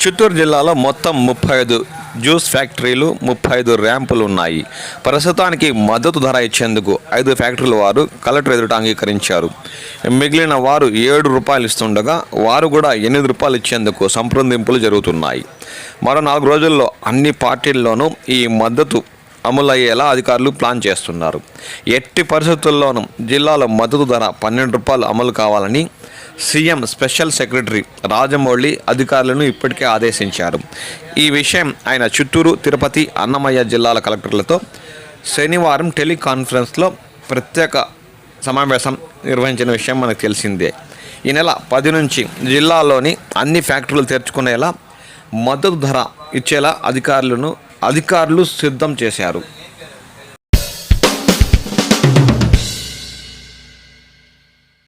చిత్తూరు జిల్లాలో మొత్తం 35 జ్యూస్ ఫ్యాక్టరీలు, 35 ర్యాంపులు ఉన్నాయి. ప్రస్తుతానికి మద్దతు ధర ఇచ్చేందుకు 5 ఫ్యాక్టరీల వారు కలెక్టర్ ఎదుట అంగీకరించారు. మిగిలిన వారు ₹7 ఇస్తుండగా వారు కూడా ₹8 ఇచ్చేందుకు సంప్రదింపులు జరుగుతున్నాయి. మరో 4 రోజుల్లో అన్ని పార్టీల్లోనూ ఈ మద్దతు అమలయ్యేలా అధికారులు ప్లాన్ చేస్తున్నారు. ఎట్టి పరిస్థితుల్లోనూ జిల్లాలో మద్దతు ధర ₹12 అమలు కావాలని సీఎం స్పెషల్ సెక్రటరీ రాజమౌళి అధికారులను ఇప్పటికే ఆదేశించారు. ఈ విషయం ఆయన చిత్తూరు, తిరుపతి, అన్నమయ్య జిల్లాల కలెక్టర్లతో శనివారం టెలికాన్ఫరెన్స్లో ప్రత్యేక సమావేశం నిర్వహించిన విషయం మనకు తెలిసిందే. ఈ నెల 10 నుంచి జిల్లాలోని అన్ని ఫ్యాక్టరీలు తెరుచుకునేలా మద్దతు ధర ఇచ్చేలా అధికారులు సిద్ధం చేశారు.